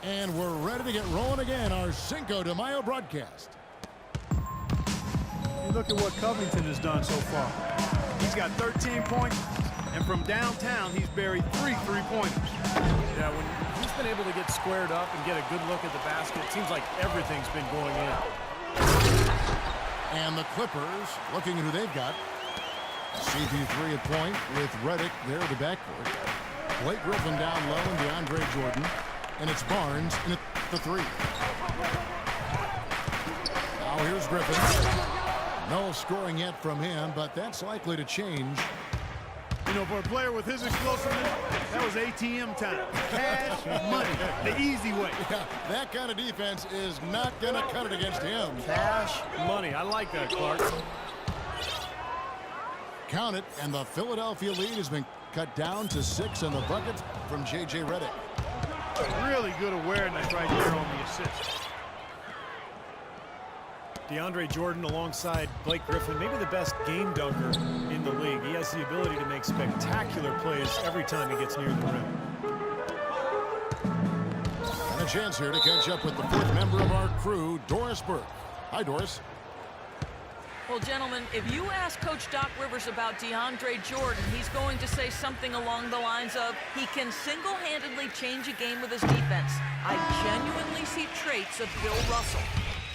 And we're ready to get rolling again, our Cinco de Mayo broadcast. You look at what Covington has done so far. He's got 13 points, and from downtown, he's buried 3 3-pointers. Yeah, when he's been able to get squared up and get a good look at the basket, it seems like everything's been going in. And the Clippers looking at who they've got. CP3 at point with Redick there at the backcourt. Blake Griffin down low and DeAndre Jordan. And it's Barnes in at the 3. Now here's Griffin. No scoring yet from him, but that's likely to change. You know, for a player with his explosiveness, that was ATM time. Cash, money, the easy way. Yeah, that kind of defense is not going to cut it against him. Cash, money. I like that, Clark. Count it, and the Philadelphia lead has been cut down to 6 in the bucket from J.J. Redick. Really good awareness right there on the assist. DeAndre Jordan alongside Blake Griffin, maybe the best game dunker in the league. He has the ability to make spectacular plays every time he gets near the rim. And a chance here to catch up with the 4th member of our crew, Doris Burke. Hi, Doris. Well, gentlemen, if you ask Coach Doc Rivers about DeAndre Jordan, he's going to say something along the lines of, he can single-handedly change a game with his defense. I genuinely see traits of Bill Russell.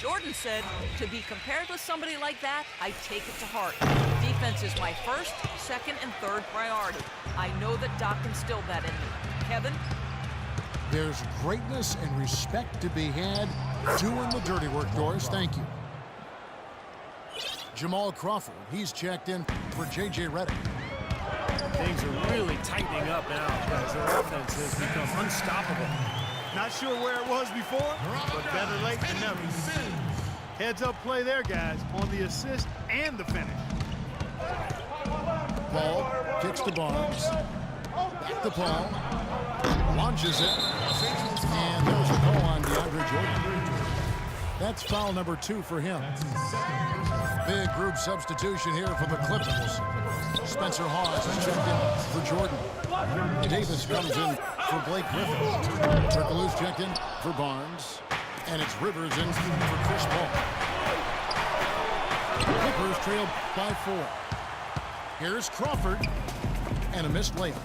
Jordan said, to be compared with somebody like that, I take it to heart. Defense is my first, second, and third priority. I know that Doc instilled that in me. Kevin? There's greatness and respect to be had doing the dirty work, Doris. Thank you. Jamal Crawford, he's checked in for J.J. Redick. Things are really tightening up now because their offense has become unstoppable. Not sure where it was before, but better late than never. Heads-up play there, guys, on the assist and the finish. Paul kicks to Barnes. Back to Paul. Launches it. And there's a call on DeAndre Jordan. That's foul number 2 for him. Big group substitution here for the Clippers. Spencer Hawes is checked in for Jordan. Davis comes in for Blake Griffin. Turkoglu's checked in for Barnes. And it's Rivers in for Chris Paul. Clippers trailed by 4. Here's Crawford. And a missed layup.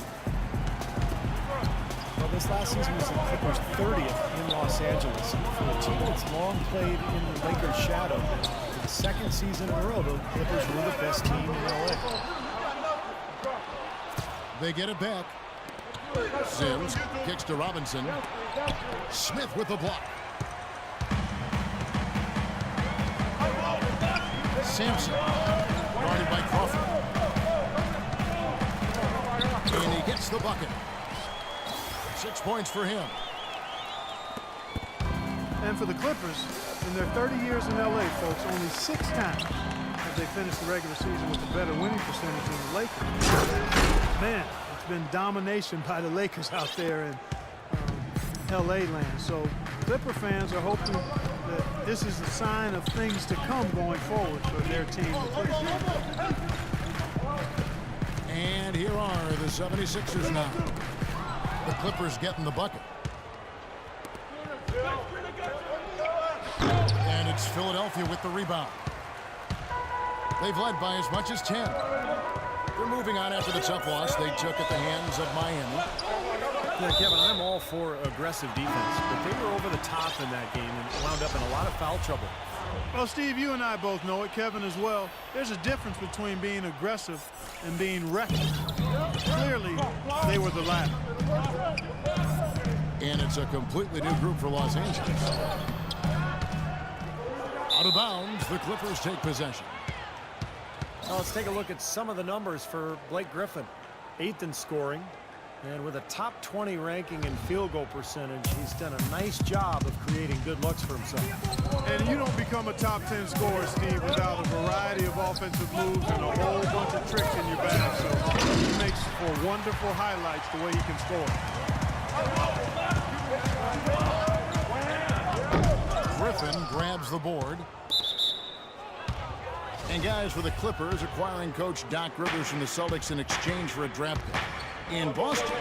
Well, this last season was the Clippers' 30th in Los Angeles. For a team that's long played in the Lakers' shadow, for the 2nd season in a row, the Clippers were the best team in LA. They get it back. Sims kicks to Robinson. Smith with the block. Sampson guarded by Crawford. And he gets the bucket. 6 points for him. And for the Clippers, in their 30 years in LA, folks, only 6 times have they finished the regular season with a better winning percentage than the Lakers. Man, it's been domination by the Lakers out there in LA land. So Clipper fans are hoping that this is a sign of things to come going forward for their team. And here are the 76ers now. The Clippers getting the bucket. And it's Philadelphia with the rebound. They've led by as much as 10. They're moving on after the tough loss they took at the hands of Miami. Yeah, Kevin, I'm all for aggressive defense, but they were over the top in that game and wound up in a lot of foul trouble. Well, Steve, you and I both know it, Kevin as well. There's a difference between being aggressive and being reckless. Clearly, they were the latter. And it's a completely new group for Los Angeles. Out of bounds, the Clippers take possession. Now let's take a look at some of the numbers for Blake Griffin. 8th in scoring, and with a top 20 ranking in field goal percentage, he's done a nice job of creating good looks for himself. And you don't become a top 10 scorer, Steve, without a variety of offensive moves and a whole bunch of tricks in your bag. So he makes for wonderful highlights the way he can score. Griffin grabs the board. And guys, for the Clippers, acquiring coach Doc Rivers from the Celtics in exchange for a draft pick. In Boston,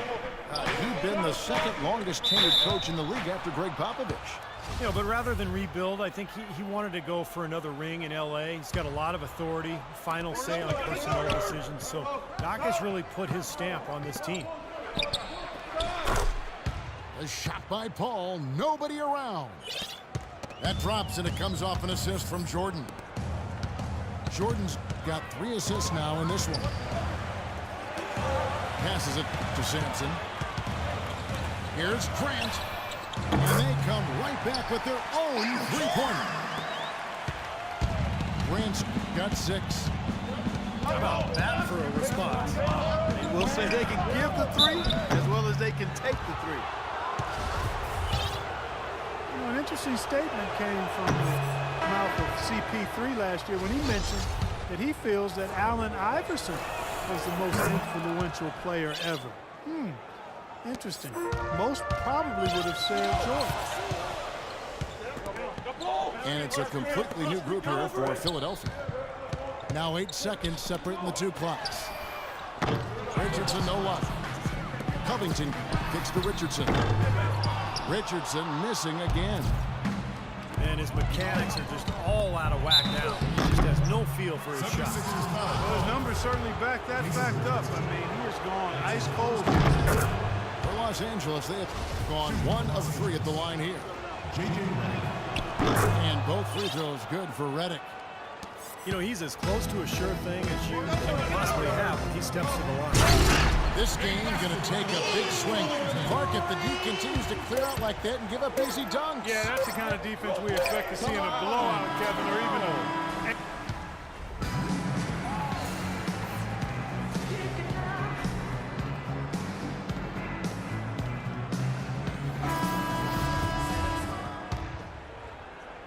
He'd been the second longest tenured coach in the league after Greg Popovich. You know, but rather than rebuild, I think he wanted to go for another ring in L.A. He's got a lot of authority, final say on personnel decisions. So Doc has really put his stamp on this team. A shot by Paul, nobody around. That drops and it comes off an assist from Jordan. Jordan's got 3 assists now in this one. Passes it to Sampson. Here's Grant. And they come right back with their own three-pointer. Grant's got 6. How about that for a response? We'll say they can give the 3 as well as they can take the 3. You know, an interesting statement came from the mouth of CP3 last year when he mentioned that he feels that Allen Iverson was the most influential player ever. Interesting. Most probably would have said Jordan. And it's a completely new group here for Philadelphia. Now 8 seconds separating the 2 clocks. Richardson, no luck. Covington kicks to Richardson. Richardson missing again. And his mechanics are just all out of whack now. He just has no feel for his shot. Well, his numbers certainly back that fact up. I mean, he has gone ice cold. For Los Angeles, they have gone 1 of 3 at the line here. And both free throws good for Redick. You know, he's as close to a sure thing as you can possibly have when he steps to the line. This game going to take a big swing. Clark, if the D continues to clear out like that and give up easy dunks. Yeah, that's the kind of defense we expect to see in a blowout, Kevin, or even a...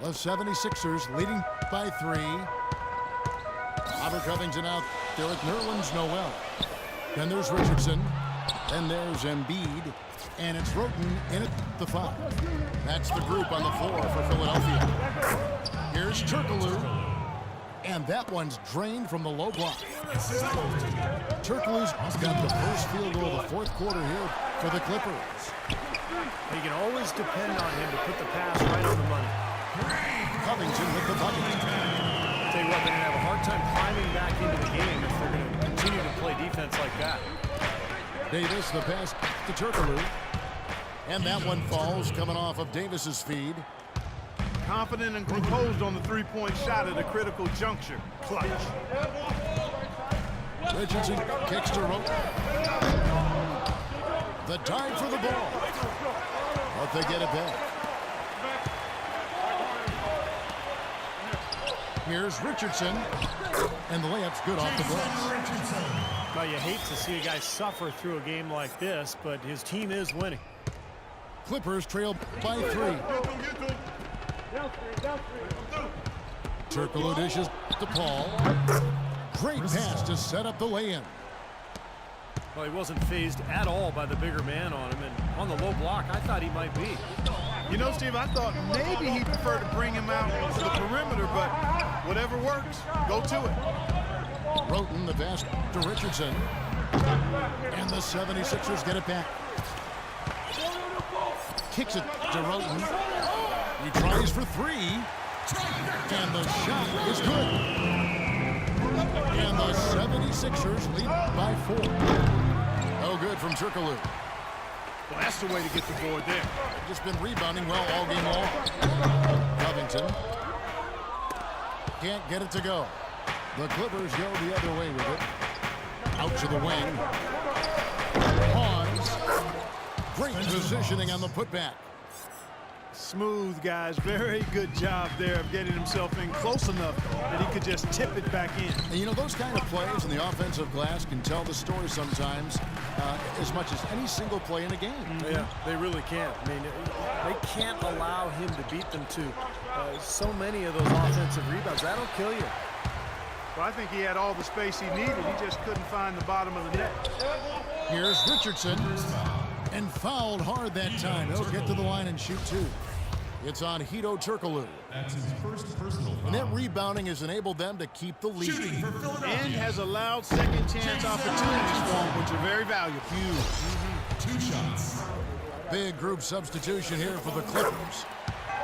The 76ers leading by 3. Robert Covington out there with Nerlens Noel. Then there's Richardson. Then there's Embiid. And it's Roten in at the 5. That's the group on the floor for Philadelphia. Here's Turkoglu. And that one's drained from the low block. Turkoglu's got the first field goal of the 4th quarter here for the Clippers. You can always depend on him to put the pass right on the money. Covington with the bucket. Tell you what, they're going to have a hard time climbing back into the game if they're going to continue to play defense like that. Davis, the pass to Turkoglu. And that one falls coming off of Davis's feed. Confident and composed on the three-point shot at a critical juncture. Clutch. Richardson kicks to Roten. The dive for the ball. But they get it back. Here's Richardson. And the layup's good off the glass. Well, you hate to see a guy suffer through a game like this, but his team is winning. Clippers trail by 3. Turkoglu dishes to Paul. Great pass to set up the lay-in. Well, he wasn't phased at all by the bigger man on him, and on the low block, I thought he might be. You know, Steve, I thought maybe he preferred to bring him out to the perimeter, but whatever works, go to it. Roten, the pass to Richardson. And the 76ers get it back. Kicks it to Roten. He tries for 3. And the shot is good. And the 76ers lead by 4. No good from Turkoglu. Well, that's the way to get the board there. Just been rebounding well all game long. Covington can't get it to go. The Clippers go the other way with it. Out to the wing. Pawns. Great positioning on the putback. Smooth, guys. Very good job there of getting himself in close enough that he could just tip it back in. And you know, those kind of plays in the offensive glass can tell the story sometimes as much as any single play in a game. Yeah, they really can't. I mean, they can't allow him to beat them to so many of those offensive rebounds. That'll kill you. Well, I think he had all the space he needed. He just couldn't find the bottom of the net. Here's Richardson. And fouled hard that time. He'll get to the line and shoot 2. It's on Hedo Turkoglu. That's his first personal foul. And that rebounding has enabled them to keep the lead. Shooting for Philadelphia. And has allowed second chance opportunities for him, which are very valuable. Huge. 2 shots. Big group substitution here for the Clippers.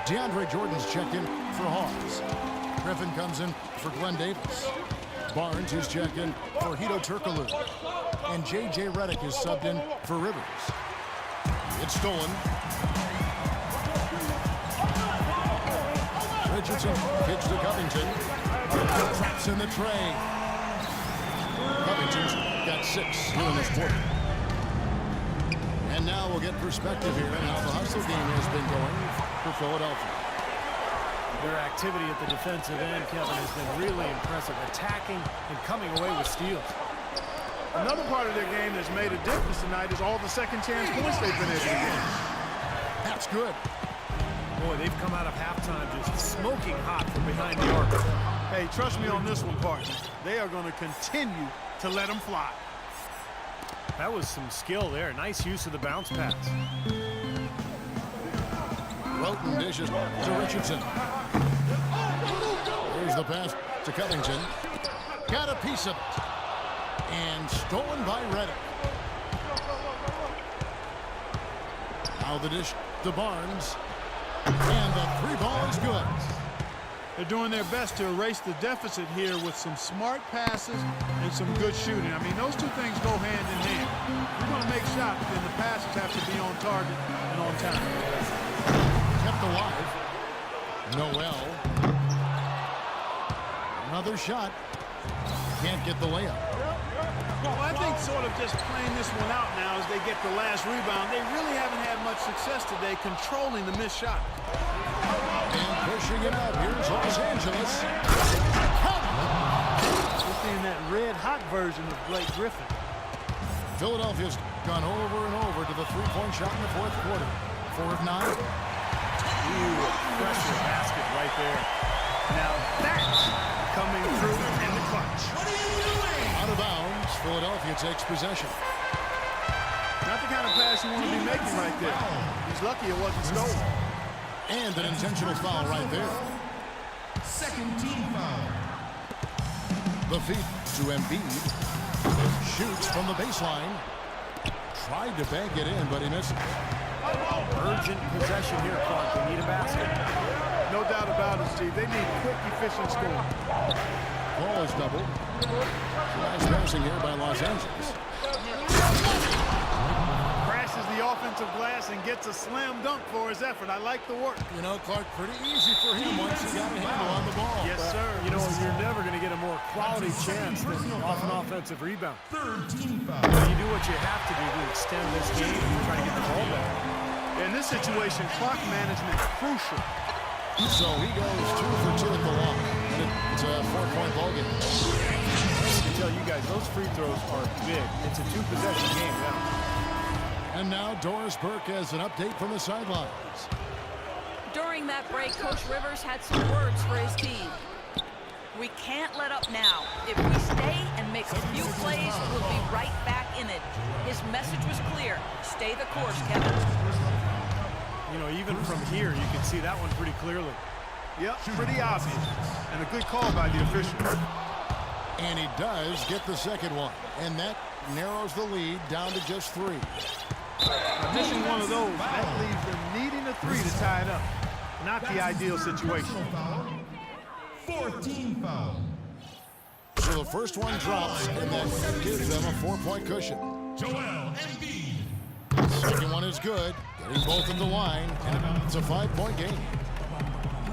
DeAndre Jordan's checked in for Hawes. Griffin comes in for Glenn Davis. Barnes is checked in for Hedo Turkoglu. And J.J. Redick is subbed in for Rivers. It's stolen. Richardson kicks to Covington. Traps in the tray. Covington's got 6 here in this quarter. And now we'll get perspective here on how the hustle game has been going for Philadelphia. Their activity at the defensive end, Kevin, has been really impressive, attacking and coming away with steals. Another part of their game that's made a difference tonight is all the second chance points they've been able to get. That's good. Boy, they've come out of halftime just smoking hot from behind the arc. Hey, trust me on this one, partner. They are going to continue to let them fly. That was some skill there. Nice use of the bounce pass. Roten dishes to Richardson. Here's the pass to Covington. Got a piece of it. And stolen by Redick. Now the dish to Barnes. And the 3 ball is good. They're doing their best to erase the deficit here with some smart passes and some good shooting. I mean, those two things go hand in hand. If you're going to make shots, then the passes have to be on target and on time. Kept alive. Noel. Another shot. Can't get the layup. Well, I think sort of just playing this one out now as they get the last rebound. They really haven't had much success today controlling the missed shot. And pushing it up. Here's Los Angeles. We're seeing that red-hot version of Blake Griffin. Philadelphia's gone over and over to the three-point shot in the fourth quarter. 4 of 9. Ooh, pressure basket right there. Now that's coming through in the clutch. Out of bounds. Philadelphia takes possession. Not the kind of pass you want to be making right there. He's lucky it wasn't stolen. And an intentional foul right there. Second team foul. The feed to Embiid. Shoots from the baseline. Tried to bank it in, but he missed. Urgent possession here, Clark. They need a basket. No doubt about it, Steve. They need quick, efficient scoring. Ball is doubled. Nice passing here by Los Angeles. Crashes the offensive glass and gets a slam dunk for his effort. I like the work. You know, Clark, pretty easy for him once he got a handle on the ball. Yes, sir. You know, you're never going to get a more quality chance than off an offensive rebound. Third team foul. You do what you have to do to extend this game and you try to get the ball back. In this situation, clock management is crucial. So he goes 2 for 2 at the line. And it's a 4-point ball game. I need to tell you guys, those free throws are big. It's a 2-possession game now. And now Doris Burke has an update from the sidelines. During that break, Coach Rivers had some words for his team. We can't let up now. If we stay and make a few plays, we'll be right back in it. His message was clear. Stay the course, Kevin. You know, even from here, you can see that one pretty clearly. Yep, pretty obvious. And a good call by the official. And he does get the second one. And that narrows the lead down to just 3. Now, missing one of those, that leaves them needing a 3 to tie it up. Not the ideal situation. Foul. Fourth team foul. So the first one drops, and that gives them a 4-point cushion. Joel Embiid. Second one is good, getting both at the line, and it's a 5-point game.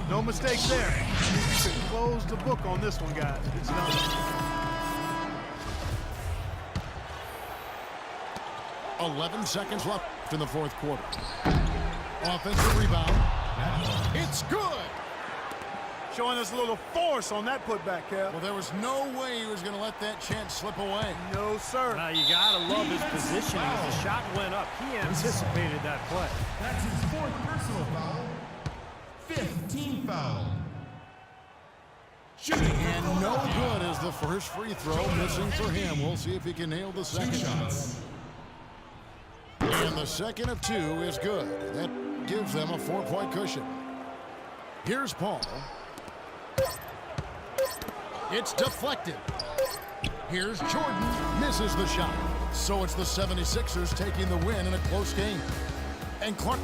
No mistakes there. You can close the book on this one, guys. It's done. .11 seconds left in the fourth quarter. Offensive rebound. It's good. Showing us a little force on that putback, Kev. Well, there was no way he was going to let that chance slip away. No, sir. Now, you got to love his positioning. As the shot went up, he anticipated that play. That's his fourth personal foul. Fifth team foul. Shooting And no good is the first free throw, missing for him. We'll see if he can nail the second. shots. And the second of 2 is good. That gives them a 4-point cushion. Here's Paul. It's deflected. Here's Jordan. Misses the shot. So it's the 76ers taking the win in a close game. And Clark